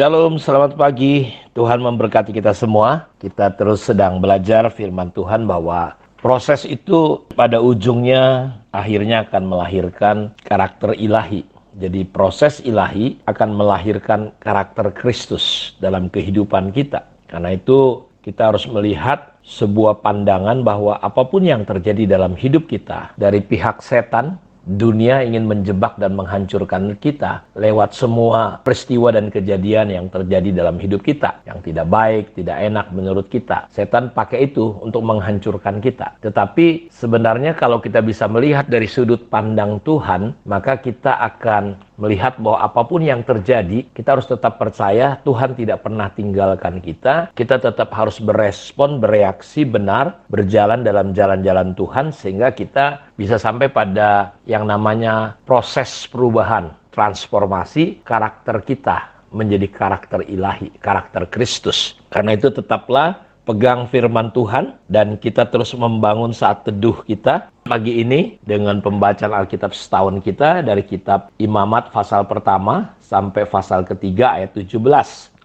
Shalom, selamat pagi. Tuhan memberkati kita semua. Kita terus sedang belajar firman Tuhan bahwa proses itu pada ujungnya akhirnya akan melahirkan karakter ilahi. Jadi proses ilahi akan melahirkan karakter Kristus dalam kehidupan kita. Karena itu kita harus melihat sebuah pandangan bahwa apapun yang terjadi dalam hidup kita dari pihak setan, dunia ingin menjebak dan menghancurkan kita lewat semua peristiwa dan kejadian yang terjadi dalam hidup kita yang tidak baik, tidak enak menurut kita. Setan pakai itu untuk menghancurkan kita. Tetapi sebenarnya kalau kita bisa melihat dari sudut pandang Tuhan, maka kita akan melihat bahwa apapun yang terjadi, kita harus tetap percaya Tuhan tidak pernah tinggalkan kita. Kita tetap harus berespon, bereaksi benar, berjalan dalam jalan-jalan Tuhan sehingga kita bisa sampai pada yang namanya proses perubahan, transformasi karakter kita menjadi karakter ilahi, karakter Kristus. Karena itu tetaplah pegang firman Tuhan dan kita terus membangun saat teduh kita pagi ini dengan pembacaan Alkitab setahun kita dari kitab Imamat pasal pertama sampai pasal ketiga ayat 17.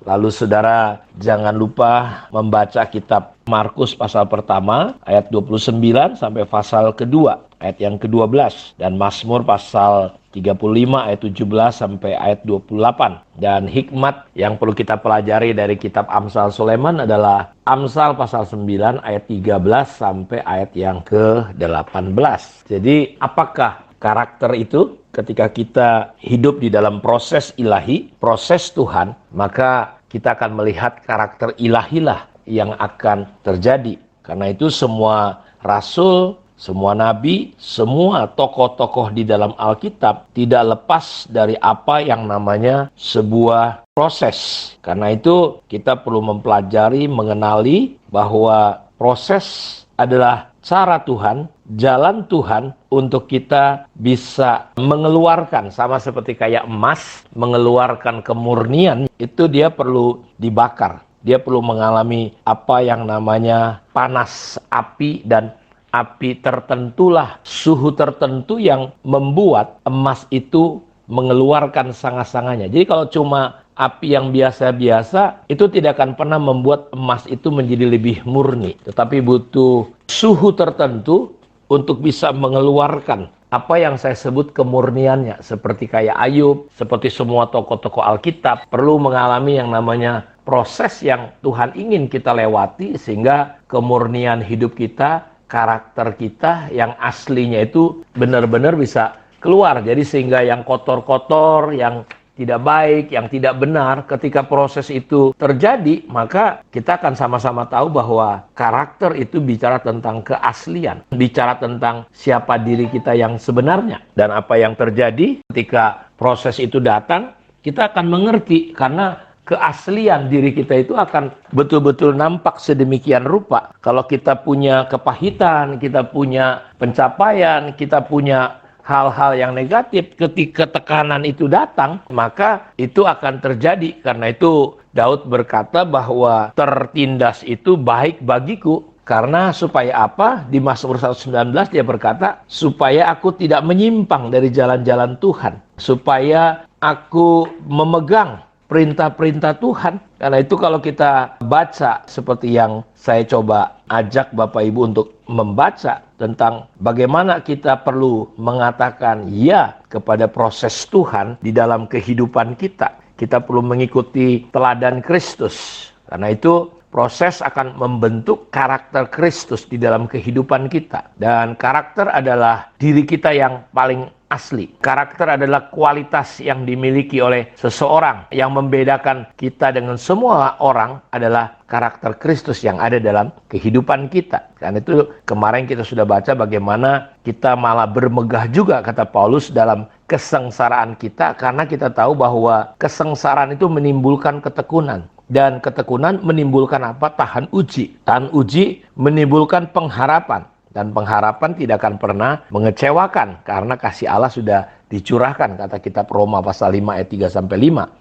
Lalu saudara jangan lupa membaca kitab Markus pasal pertama ayat 29 sampai pasal kedua ayat yang ke-12 dan Mazmur pasal 35 ayat 17 sampai ayat 28. Dan hikmat yang perlu kita pelajari dari kitab Amsal Sulaiman adalah Amsal pasal 9 ayat 13 sampai ayat yang ke-18. Jadi apakah karakter itu? Ketika kita hidup di dalam proses ilahi, proses Tuhan, maka kita akan melihat karakter ilahilah yang akan terjadi. Karena itu semua rasul, semua nabi, semua tokoh-tokoh di dalam Alkitab tidak lepas dari apa yang namanya sebuah proses. Karena itu kita perlu mempelajari, mengenali bahwa proses adalah cara Tuhan, jalan Tuhan untuk kita bisa mengeluarkan, sama seperti kayak emas, mengeluarkan kemurnian, itu dia perlu dibakar. Dia perlu mengalami apa yang namanya panas api, dan api tertentulah, suhu tertentu yang membuat emas itu mengeluarkan sanga-sanganya. Jadi kalau cuma api yang biasa-biasa, itu tidak akan pernah membuat emas itu menjadi lebih murni. Tetapi butuh suhu tertentu untuk bisa mengeluarkan apa yang saya sebut kemurniannya. Seperti kayak Ayub, seperti semua tokoh-tokoh Alkitab, perlu mengalami yang namanya proses yang Tuhan ingin kita lewati, sehingga kemurnian hidup kita, karakter kita yang aslinya itu benar-benar bisa keluar. Jadi sehingga yang kotor-kotor, yang tidak baik, yang tidak benar, ketika proses itu terjadi, maka kita akan sama-sama tahu bahwa karakter itu bicara tentang keaslian, bicara tentang siapa diri kita yang sebenarnya. Dan apa yang terjadi ketika proses itu datang, kita akan mengerti, karena keaslian diri kita itu akan betul-betul nampak sedemikian rupa. Kalau kita punya kepahitan, kita punya pencapaian, kita punya hal-hal yang negatif, ketika tekanan itu datang, maka itu akan terjadi. Karena itu Daud berkata bahwa tertindas itu baik bagiku. Karena supaya apa? Di Mazmur 119 dia berkata, supaya aku tidak menyimpang dari jalan-jalan Tuhan. Supaya aku memegang perintah-perintah Tuhan. Karena itu kalau kita baca seperti yang saya coba ajak Bapak Ibu untuk membaca tentang bagaimana kita perlu mengatakan ya kepada proses Tuhan di dalam kehidupan kita. Kita perlu mengikuti teladan Kristus. Karena itu proses akan membentuk karakter Kristus di dalam kehidupan kita. Dan karakter adalah diri kita yang paling asli. Karakter adalah kualitas yang dimiliki oleh seseorang. Yang membedakan kita dengan semua orang adalah karakter Kristus yang ada dalam kehidupan kita. Karena itu kemarin kita sudah baca bagaimana kita malah bermegah juga, kata Paulus, dalam kesengsaraan kita. Karena kita tahu bahwa kesengsaraan itu menimbulkan ketekunan. Dan ketekunan menimbulkan apa? Tahan uji. Tahan uji menimbulkan pengharapan. Dan pengharapan tidak akan pernah mengecewakan karena kasih Allah sudah dicurahkan, kata kitab Roma pasal 5 ayat 3-5.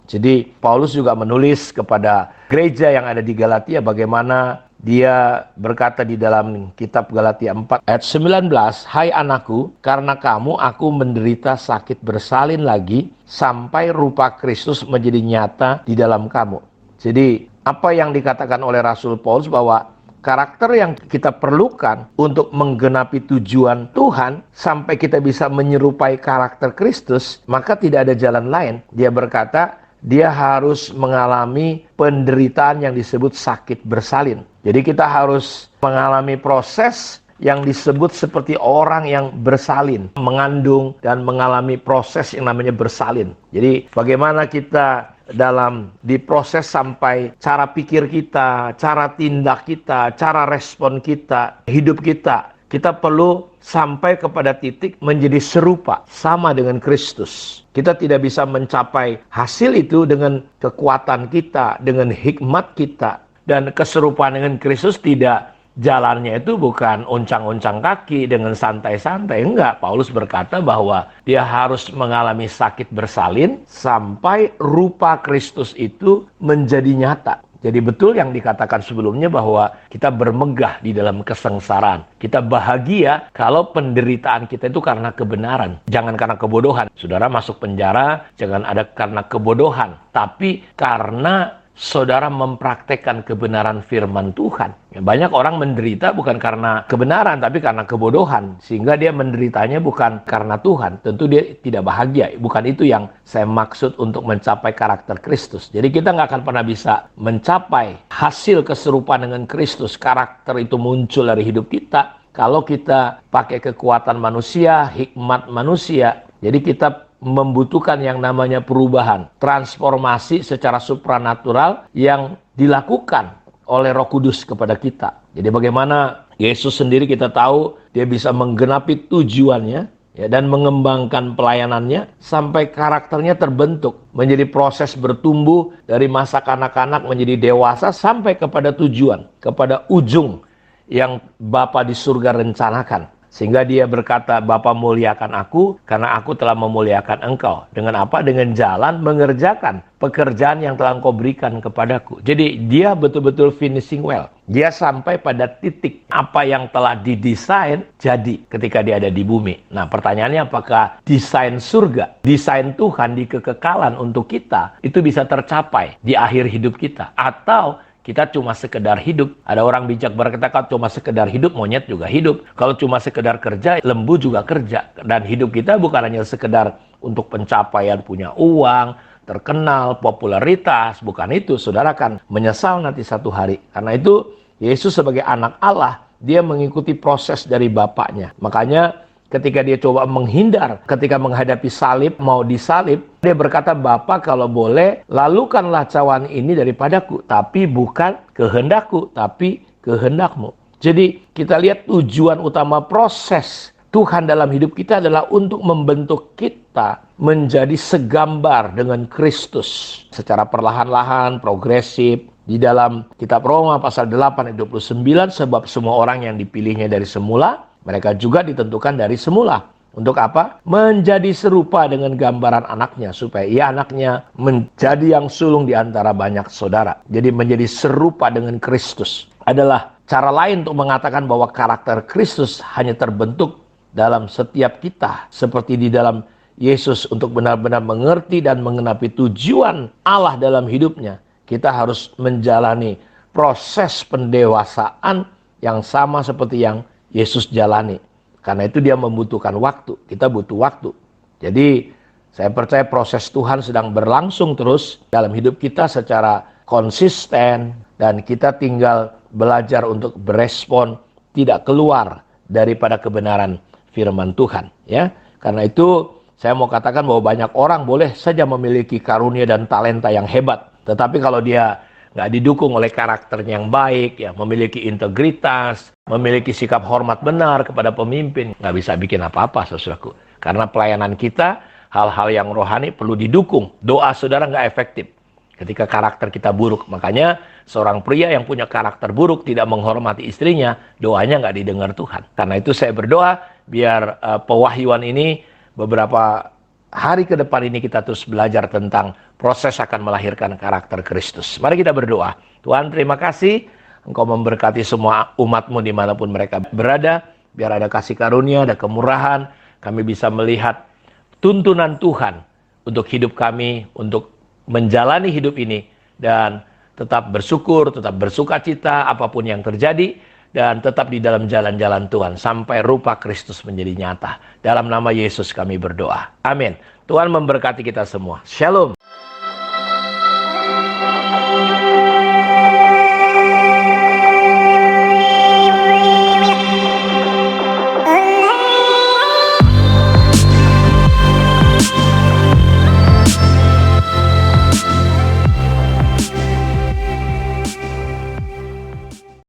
Jadi Paulus juga menulis kepada gereja yang ada di Galatia bagaimana Dia berkata di dalam kitab Galatia 4 ayat 19, "Hai anakku, karena kamu aku menderita sakit bersalin lagi sampai rupa Kristus menjadi nyata di dalam kamu." Jadi apa yang dikatakan oleh Rasul Paulus bahwa karakter yang kita perlukan untuk menggenapi tujuan Tuhan sampai kita bisa menyerupai karakter Kristus, maka tidak ada jalan lain. Dia berkata, dia harus mengalami penderitaan yang disebut sakit bersalin. Jadi kita harus mengalami proses yang disebut seperti orang yang bersalin, mengandung dan mengalami proses yang namanya bersalin. Jadi bagaimana kita dalam diproses sampai cara pikir kita, cara tindak kita, cara respon kita, hidup kita perlu sampai kepada titik menjadi serupa, sama dengan Kristus. Kita tidak bisa mencapai hasil itu dengan kekuatan kita, dengan hikmat kita. Dan keserupaan dengan Kristus tidak, jalannya itu bukan oncang-oncang kaki dengan santai-santai. Enggak, Paulus berkata bahwa dia harus mengalami sakit bersalin sampai rupa Kristus itu menjadi nyata. Jadi betul yang dikatakan sebelumnya bahwa kita bermegah di dalam kesengsaraan. Kita bahagia kalau penderitaan kita itu karena kebenaran. Jangan karena kebodohan. Saudara masuk penjara, jangan ada karena kebodohan. Tapi karena saudara mempraktekkan kebenaran firman Tuhan. Banyak orang menderita bukan karena kebenaran, tapi karena kebodohan. Sehingga dia menderitanya bukan karena Tuhan. Tentu dia tidak bahagia. Bukan itu yang saya maksud untuk mencapai karakter Kristus. Jadi kita nggak akan pernah bisa mencapai hasil keserupaan dengan Kristus. Karakter itu muncul dari hidup kita kalau kita pakai kekuatan manusia, hikmat manusia. Jadi kita membutuhkan yang namanya perubahan, transformasi secara supranatural yang dilakukan oleh Roh Kudus kepada kita. Jadi bagaimana Yesus sendiri kita tahu dia bisa menggenapi tujuannya ya, dan mengembangkan pelayanannya sampai karakternya terbentuk, menjadi proses bertumbuh dari masa kanak-kanak menjadi dewasa sampai kepada tujuan, kepada ujung yang Bapa di surga rencanakan. Sehingga dia berkata, Bapa muliakan aku karena aku telah memuliakan engkau. Dengan apa? Dengan jalan mengerjakan pekerjaan yang telah engkau berikan kepadaku. Jadi dia betul-betul finishing well. Dia sampai pada titik apa yang telah didesain jadi ketika dia ada di bumi. Nah pertanyaannya apakah desain surga, desain Tuhan di kekekalan untuk kita itu bisa tercapai di akhir hidup kita? Atau kita cuma sekedar hidup. Ada orang bijak berkata, kalau cuma sekedar hidup, monyet juga hidup. Kalau cuma sekedar kerja, lembu juga kerja. Dan hidup kita bukan hanya sekedar untuk pencapaian punya uang, terkenal, popularitas. Bukan itu, saudara akan menyesal nanti satu hari. Karena itu, Yesus sebagai anak Allah, dia mengikuti proses dari Bapaknya. Makanya ketika dia coba menghindar, ketika menghadapi salib, mau disalib, dia berkata, Bapa kalau boleh, lalukanlah cawan ini daripadaku. Tapi bukan kehendakku, tapi kehendakmu. Jadi kita lihat tujuan utama proses Tuhan dalam hidup kita adalah untuk membentuk kita menjadi segambar dengan Kristus. Secara perlahan-lahan, progresif. Di dalam kitab Roma pasal 8 ayat 29, sebab semua orang yang dipilihnya dari semula, mereka juga ditentukan dari semula. Untuk apa? Menjadi serupa dengan gambaran anaknya. Supaya ia anaknya menjadi yang sulung di antara banyak saudara. Jadi menjadi serupa dengan Kristus. Adalah cara lain untuk mengatakan bahwa karakter Kristus hanya terbentuk dalam setiap kita. Seperti di dalam Yesus untuk benar-benar mengerti dan mengenapi tujuan Allah dalam hidupnya. Kita harus menjalani proses pendewasaan yang sama seperti yang Yesus jalani. Karena itu dia membutuhkan waktu. Kita butuh waktu. Jadi saya percaya proses Tuhan sedang berlangsung terus dalam hidup kita secara konsisten. Dan kita tinggal belajar untuk berespon tidak keluar daripada kebenaran firman Tuhan. Ya, karena itu saya mau katakan bahwa banyak orang boleh saja memiliki karunia dan talenta yang hebat. Tetapi kalau dia nggak didukung oleh karakternya yang baik, ya, memiliki integritas, memiliki sikap hormat benar kepada pemimpin, nggak bisa bikin apa-apa, saudaraku. Karena pelayanan kita, hal-hal yang rohani perlu didukung. Doa saudara nggak efektif ketika karakter kita buruk. Makanya seorang pria yang punya karakter buruk, tidak menghormati istrinya, doanya nggak didengar Tuhan. Karena itu saya berdoa, biar pewahyuan ini beberapa hari ke depan ini kita terus belajar tentang proses akan melahirkan karakter Kristus. Mari kita berdoa. Tuhan terima kasih, Engkau memberkati semua umat-Mu dimanapun mereka berada. Biar ada kasih karunia, ada kemurahan. Kami bisa melihat tuntunan Tuhan untuk hidup kami, untuk menjalani hidup ini. Dan tetap bersyukur, tetap bersuka cita apapun yang terjadi. Dan tetap di dalam jalan-jalan Tuhan. Sampai rupa Kristus menjadi nyata. Dalam nama Yesus kami berdoa. Amin. Tuhan memberkati kita semua. Shalom.